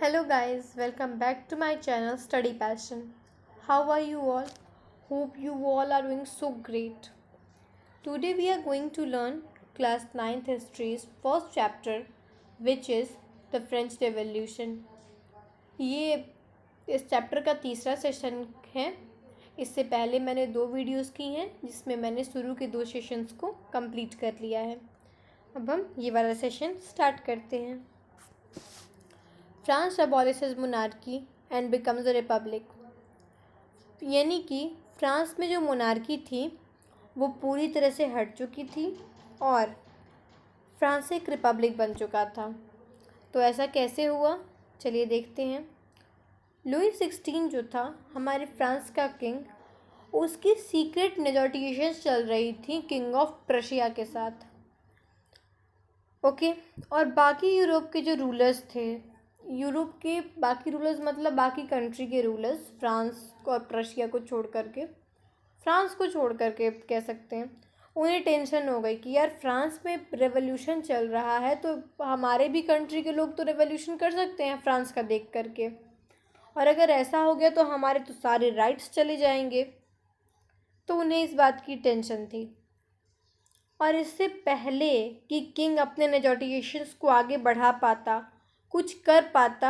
Hello guys, welcome back to my channel Study Passion. How are you all? Hope you all are doing so great. Today we are going to learn class 9th history's first chapter which is the French Revolution. ये इस chapter का तीसरा session है. इससे पहले मैंने 2 videos की हैं जिसमें मैंने शुरू के 2 सेशंस को कंप्लीट कर लिया है. अब हम ये वाला सेशन स्टार्ट करते हैं. France abolishes monarchy and becomes a republic. यानी कि फ्रांस में जो मोनार्की थी वो पूरी तरह से हट चुकी थी और फ्रांस एक रिपब्लिक बन चुका था. तो ऐसा कैसे हुआ, चलिए देखते हैं. लुई 16 जो था हमारे फ्रांस का किंग, उसकी सीक्रेट नेगोटिएशंस चल रही थी किंग ऑफ प्रशिया के साथ. ओके. और बाकी यूरोप के जो रूलर्स थे, यूरोप के बाकी रूलर्स मतलब बाकी कंट्री के रूलर्स, फ्रांस को और प्रशिया को छोड़ करके, फ्रांस को छोड़ करके कह सकते हैं, उन्हें टेंशन हो गई कि यार फ्रांस में रेवोल्यूशन चल रहा है तो हमारे भी कंट्री के लोग तो रेवोल्यूशन कर सकते हैं फ्रांस का देख करके, और अगर ऐसा हो गया तो हमारे तो सारे राइट्स चले जाएंगे. तो उन्हें इस बात की टेंशन थी. और इससे पहले कि किंग अपने नेगोटिएशंस को आगे बढ़ा पाता, कुछ कर पाता,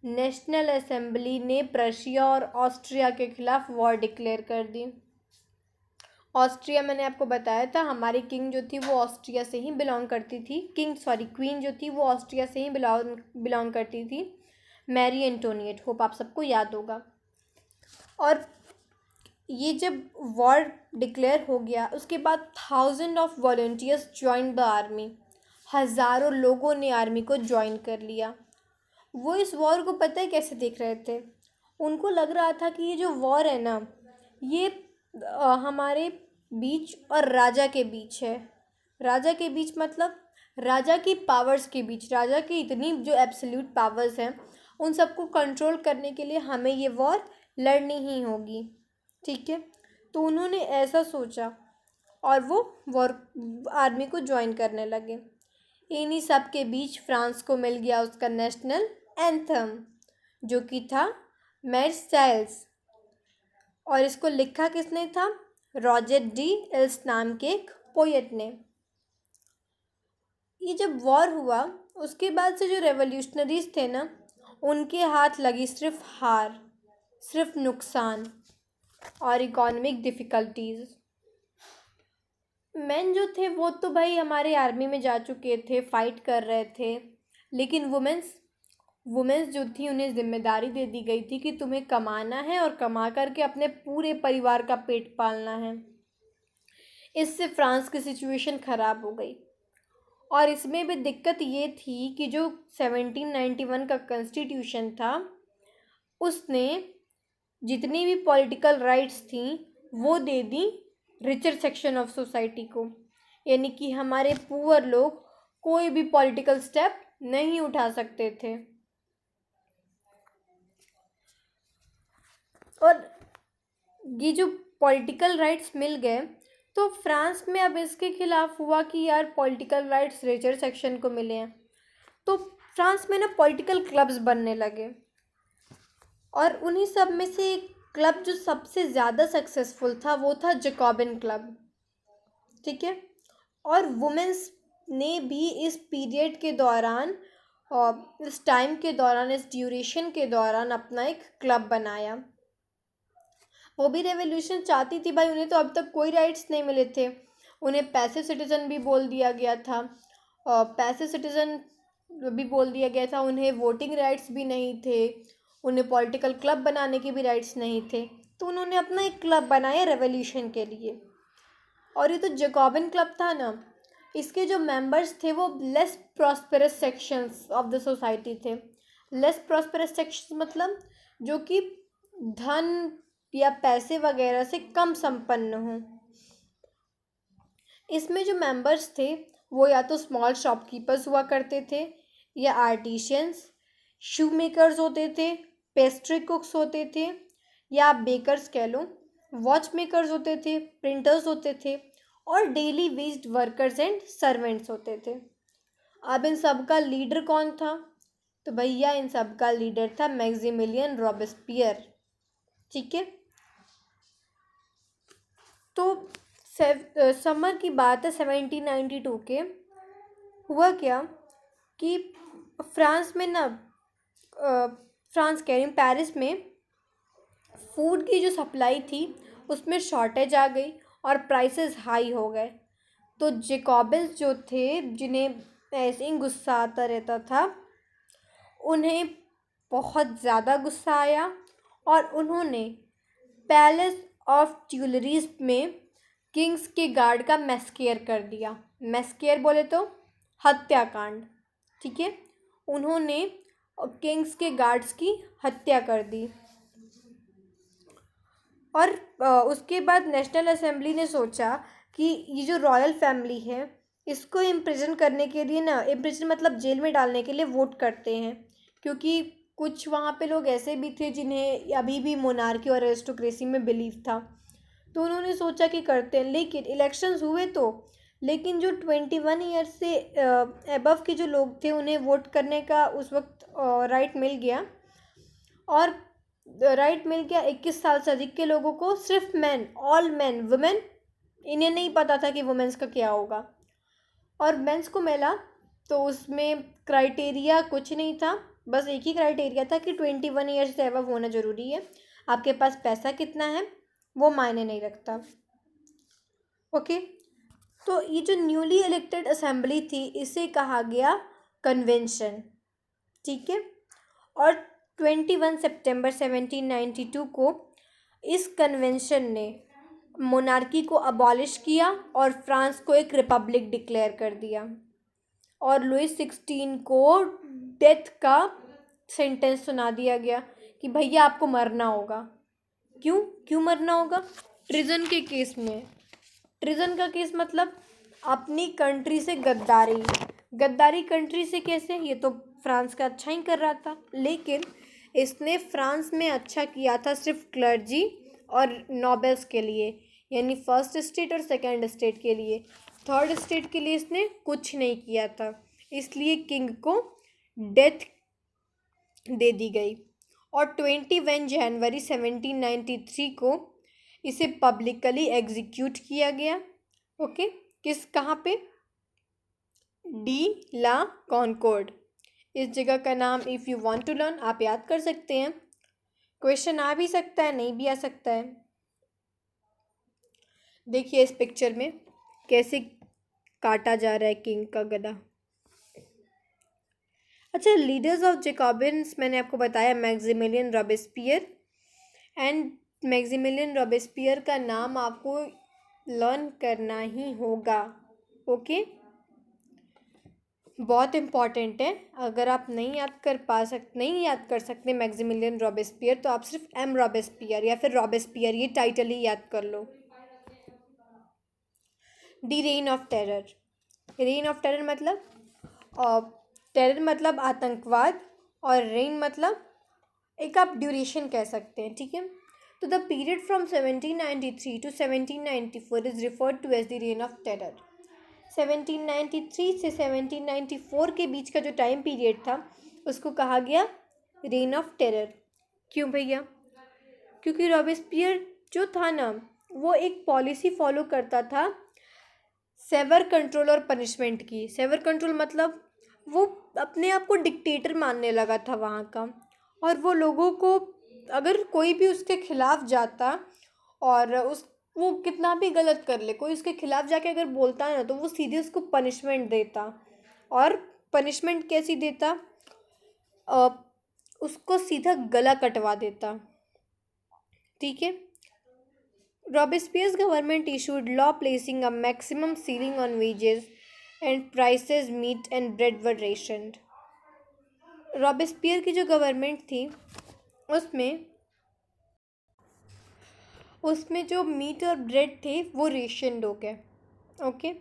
नेशनल असेंबली ने प्रशिया और ऑस्ट्रिया के खिलाफ वॉर डिक्लेयर कर दी. ऑस्ट्रिया मैंने आपको बताया था, हमारी किंग जो थी वो ऑस्ट्रिया से ही बिलोंग करती थी. क्वीन जो थी वो ऑस्ट्रिया से ही बिलोंग करती थी, मैरी एंटोनिएट. होप आप सबको याद होगा. और ये जब वॉर डिक्लेयर हो गया उसके बाद 1000 of volunteers join the army. हज़ारों लोगों ने आर्मी को ज्वाइन कर लिया. वो इस वॉर को पता है कैसे देख रहे थे, उनको लग रहा था कि ये जो वॉर है ना, ये हमारे बीच और राजा के बीच है. राजा के बीच मतलब राजा की पावर्स के बीच. राजा की इतनी जो एब्सोल्यूट पावर्स हैं उन सबको कंट्रोल करने के लिए हमें ये वॉर लड़नी ही होगी. ठीक है. तो उन्होंने ऐसा सोचा और वो वॉर आर्मी को ज्वाइन करने लगे. इन्हीं सब के बीच फ्रांस को मिल गया उसका नेशनल एंथम जो कि था मैर्साइल्स. और इसको लिखा किसने था? रॉजर डी एल्स नाम के एक पोएट ने. ये जब वॉर हुआ उसके बाद से जो रेवोल्यूशनरीज थे ना, उनके हाथ लगी सिर्फ हार, सिर्फ नुकसान और इकोनॉमिक डिफ़िकल्टीज़. मेन जो थे वो तो भाई हमारे आर्मी में जा चुके थे, फाइट कर रहे थे, लेकिन वुमेन्स जो थी उन्हें जिम्मेदारी दे दी गई थी कि तुम्हें कमाना है और कमा करके अपने पूरे परिवार का पेट पालना है. इससे फ्रांस की सिचुएशन ख़राब हो गई. और इसमें भी दिक्कत ये थी कि जो 1791 का कॉन्स्टिट्यूशन था उसने जितनी भी पॉलिटिकल राइट्स थी वो दे दी रिचर सेक्शन ऑफ सोसाइटी को. यानी कि हमारे पुअर लोग कोई भी पॉलिटिकल स्टेप नहीं उठा सकते थे. और ये जो पॉलिटिकल राइट्स मिल गए तो फ्रांस में अब इसके खिलाफ हुआ कि यार पॉलिटिकल राइट्स रिचर सेक्शन को मिले हैं. तो फ्रांस में ना पॉलिटिकल क्लब्स बनने लगे. और उन्हीं सब में से एक क्लब जो सबसे ज़्यादा सक्सेसफुल था वो था जैकोबिन क्लब. ठीक है. और वुमेन्स ने भी इस पीरियड के दौरान और इस टाइम के दौरान, इस ड्यूरेशन के दौरान अपना एक क्लब बनाया. वो भी रेवोल्यूशन चाहती थी भाई, उन्हें तो अब तक कोई राइट्स नहीं मिले थे. उन्हें पैसिव सिटीज़न भी बोल दिया गया था, और पैसिव सिटीज़न भी बोल दिया गया था. उन्हें वोटिंग राइट्स भी नहीं थे, उन्हें पॉलिटिकल क्लब बनाने के भी राइट्स नहीं थे. तो उन्होंने अपना एक क्लब बनाया रेवोल्यूशन के लिए. और ये तो जैकोबिन क्लब था ना, इसके जो मेंबर्स थे वो less prosperous sections of the society थे. लेस प्रॉस्पेरस सेक्शंस मतलब जो कि धन या पैसे वगैरह से कम संपन्न हों. इसमें जो मेंबर्स थे वो या तो स्मॉल शॉपकीपर्स हुआ करते थे, या आर्टिशियंस, शू मेकर्स होते थे, पेस्ट्री कुक्स होते थे, या आप बेकर्स कह लो, वॉच मेकर्स होते थे, प्रिंटर्स होते थे, और डेली वेज्ड वर्कर्स एंड सर्वेंट्स होते थे. अब इन सब का लीडर कौन था? तो भैया इन सब का लीडर था मैक्सिमिलियन रॉबेस्पियर। ठीक है, तो समर की बात है 1792 के। हुआ क्या कि फ्रांस में ना फ्रांस कह रही हूँ, पेरिस में फूड की जो सप्लाई थी उसमें शॉर्टेज आ गई और प्राइसेस हाई हो गए। तो जेकॉबिन्स जो थे, जिन्हें ऐसे ही गुस्सा आता रहता था, उन्हें बहुत ज़्यादा गुस्सा आया और उन्होंने पैलेस ऑफ ट्यूलरीज में किंग्स के गार्ड का मैस्केयर कर दिया। मैस्केयर बोले तो हत्याकांड। ठीक है, उन्होंने किंग्स के गार्ड्स की हत्या कर दी। और उसके बाद नेशनल असेंबली ने सोचा कि ये जो रॉयल फैमिली है इसको इम्प्रिजन करने के लिए ना, इम्प्रिजन मतलब जेल में डालने के लिए वोट करते हैं, क्योंकि कुछ वहाँ पे लोग ऐसे भी थे जिन्हें अभी भी मोनार्की और एरिस्टोक्रेसी में बिलीव था। तो उन्होंने सोचा कि करते हैं, लेकिन इलेक्शंस हुए तो, लेकिन जो 21 ईयर से अबव के जो लोग थे उन्हें वोट करने का उस वक्त राइट मिल गया। और राइट मिल गया 21 साल से अधिक के लोगों को, सिर्फ मैन, ऑल मैन, वुमेन इन्हें नहीं पता था कि वुमेन्स का क्या होगा। और मेंस को मिला तो उसमें क्राइटेरिया कुछ नहीं था, बस एक ही क्राइटेरिया था कि 21 ईयर्स से अबव होना ज़रूरी है। आपके पास पैसा कितना है वो मायने नहीं रखता। ओके, तो ये जो न्यूली इलेक्टेड असेंबली थी इसे कहा गया कन्वेंशन। ठीक है, और 21 सितंबर 1792 को इस कन्वेंशन ने मोनार्की को अबॉलिश किया और फ्रांस को एक रिपब्लिक डिक्लेयर कर दिया। और लुइस 16 को डेथ का सेंटेंस सुना दिया गया कि भैया आपको मरना होगा। क्यों क्यों मरना होगा? ट्रिजन के केस में। ट्रिजन का केस मतलब अपनी कंट्री से गद्दारी। गद्दारी कंट्री से कैसे? ये तो फ्रांस का अच्छा ही कर रहा था, लेकिन इसने फ्रांस में अच्छा किया था सिर्फ क्लर्जी और नोबल्स के लिए, यानी फर्स्ट स्टेट और सेकंड स्टेट के लिए। थर्ड स्टेट के लिए इसने कुछ नहीं किया था, इसलिए किंग को डेथ दे दी गई। और 21 जनवरी 1793 को इसे पब्लिकली एग्जीक्यूट किया गया। ओके, कहाँ पे? De la Concorde. इस जगह का नाम if you want to learn आप याद कर सकते हैं। क्वेश्चन आ भी सकता है, नहीं भी आ सकता है। देखिए इस पिक्चर में कैसे काटा जा रहा है किंग का गला। अच्छा, लीडर्स ऑफ जेकॉबिन्स मैंने आपको बताया Maximilian Robespierre. And Maximilian Robespierre का नाम आपको लर्न करना ही होगा। ओके, बहुत इम्पॉर्टेंट है। अगर आप नहीं याद कर सकते मैक्सिमिलियन रॉबेस्पियर, तो आप सिर्फ एम रॉबेस्पियर या फिर रॉबेस्पियर ये टाइटल ही याद कर लो। The reign of terror. Reign of terror मतलब टेरर मतलब आतंकवाद, और रेन मतलब एक आप ड्यूरेशन कह सकते हैं। ठीक है, तो the period from 1793 to 1794 is referred to as the reign of terror. 1793 से 1794 के बीच का जो टाइम पीरियड था उसको कहा गया रेन ऑफ टेरर। क्यों भैया? क्योंकि रॉबेस्पियर जो था ना, वो एक पॉलिसी फॉलो करता था सेवर कंट्रोल और पनिशमेंट की। सेवर कंट्रोल मतलब वो अपने आप को डिक्टेटर मानने लगा था वहाँ का, और वो लोगों को, अगर कोई भी उसके खिलाफ जाता और वो कितना भी गलत कर ले, कोई उसके खिलाफ जाके अगर बोलता है ना, तो वो सीधे उसको पनिशमेंट देता। और पनिशमेंट कैसी देता? उसको सीधा गला कटवा देता। ठीक है, Robespierre's government issued law placing a maximum ceiling on wages and prices meat and bread were rationed. Robespierre की जो गवर्नमेंट थी उसमें जो मीट और ब्रेड थे वो रेशनड हो गए। ओके,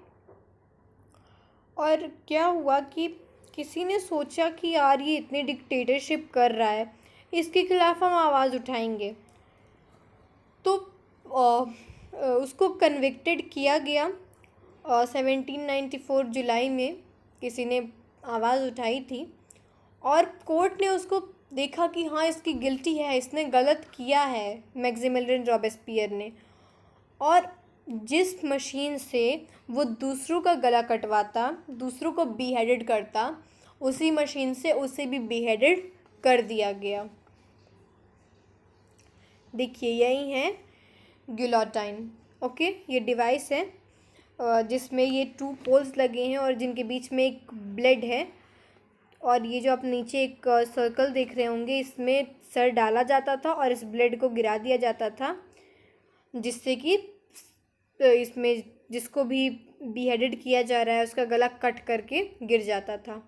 और क्या हुआ कि किसी ने सोचा कि यार ये इतनी डिक्टेटरशिप कर रहा है, इसके खिलाफ हम आवाज़ उठाएंगे। तो उसको कन्विक्टेड किया गया 1794 जुलाई में। किसी ने आवाज़ उठाई थी और कोर्ट ने उसको देखा कि हाँ इसकी गिल्टी है, इसने गलत किया है मैक्सिमिलियन रॉबेस्पियर ने। और जिस मशीन से वो दूसरों का गला कटवाता, दूसरों को बीहेडेड करता, उसी मशीन से उसे भी बीहेडेड कर दिया गया। देखिए यही है गिलोटाइन। ओके, ये डिवाइस है जिसमें ये 2 पोल्स लगे हैं और जिनके बीच में एक ब्लेड है। और ये जो आप नीचे एक सर्कल देख रहे होंगे, इसमें सर डाला जाता था और इस ब्लेड को गिरा दिया जाता था, जिससे कि इसमें जिसको भी बीहेडेड किया जा रहा है उसका गला कट करके गिर जाता था।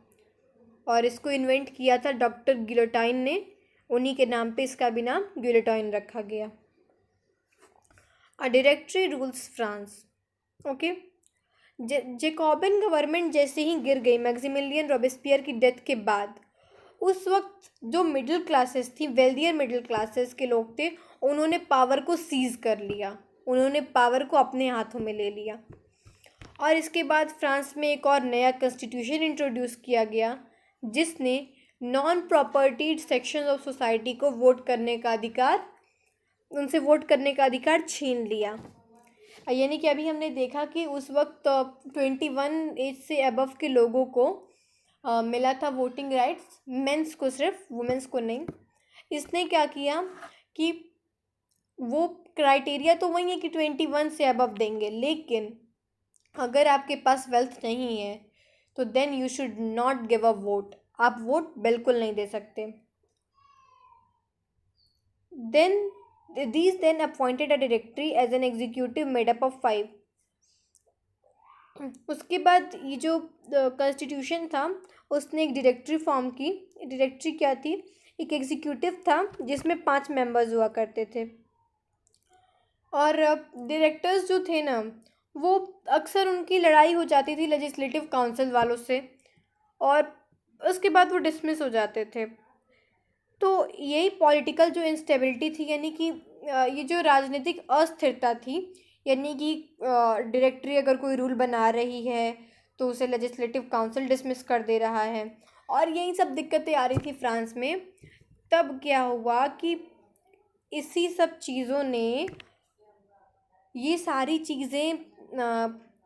और इसको इन्वेंट किया था डॉक्टर गिलोटाइन ने, उन्हीं के नाम पे इसका भी नाम गिलोटाइन रखा गया। A directory rules France. Okay, Jacobin government जैसे ही गिर गई मैक्सिमिलियन रॉबेस्पियर की डेथ के बाद, उस वक्त जो मिडिल क्लासेस थी, वेल्दियर मिडिल क्लासेस के लोग थे, उन्होंने पावर को सीज कर लिया, उन्होंने पावर को अपने हाथों में ले लिया। और इसके बाद फ्रांस में एक और नया कॉन्स्टिट्यूशन इंट्रोड्यूस किया गया, जिसने non propertied section of society को वोट करने का अधिकार, उनसे वोट करने का अधिकार छीन लिया। यानी कि अभी हमने देखा कि उस वक्त 21 एज से अबव के लोगों को मिला था वोटिंग राइट्स, मेंस को सिर्फ, वुमेंस को नहीं। इसने क्या किया कि वो क्राइटेरिया तो वही है कि 21 से अबव देंगे, लेकिन अगर आपके पास वेल्थ नहीं है तो then you should not give a vote, आप वोट बिल्कुल नहीं दे सकते। Then these then appointed a directory as an executive made up of 5। उसके बाद ये जो कॉन्स्टिट्यूशन था उसने एक डायरेक्टरी फॉर्म की। डायरेक्टरी क्या थी? एक एग्जीक्यूटिव था जिसमें 5 मेंबर्स हुआ करते थे। और डायरेक्टर्स जो थे ना, वो अक्सर उनकी लड़ाई हो जाती थी लेजिस्लेटिव काउंसिल वालों से, और उसके बाद वो डिसमिस हो जाते थे। तो यही पॉलिटिकल जो इंस्टेबिलिटी थी, यानी कि ये जो राजनीतिक अस्थिरता थी, यानी कि डायरेक्टरी अगर कोई रूल बना रही है तो उसे लेजिस्लेटिव काउंसिल डिसमिस कर दे रहा है, और यही सब दिक्कतें आ रही थी फ्रांस में। तब क्या हुआ कि इसी सब चीज़ों ने, ये सारी चीज़ें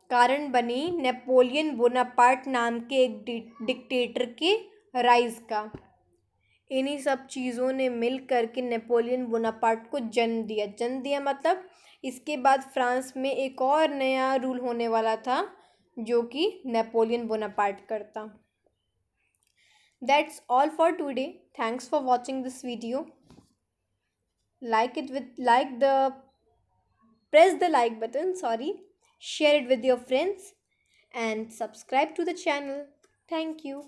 कारण बनी नेपोलियन बोनापार्ट नाम के एक डिक्टेटर के राइज का। इन्हीं सब चीज़ों ने मिल कर के नेपोलियन बोनापार्ट को जन्म दिया। जन्म दिया मतलब इसके बाद फ्रांस में एक और नया रूल होने वाला था जो कि नेपोलियन बोनापार्ट करता। That's all for today. Thanks for watching this video. press the like button, share it with your friends and subscribe to the channel. Thank you.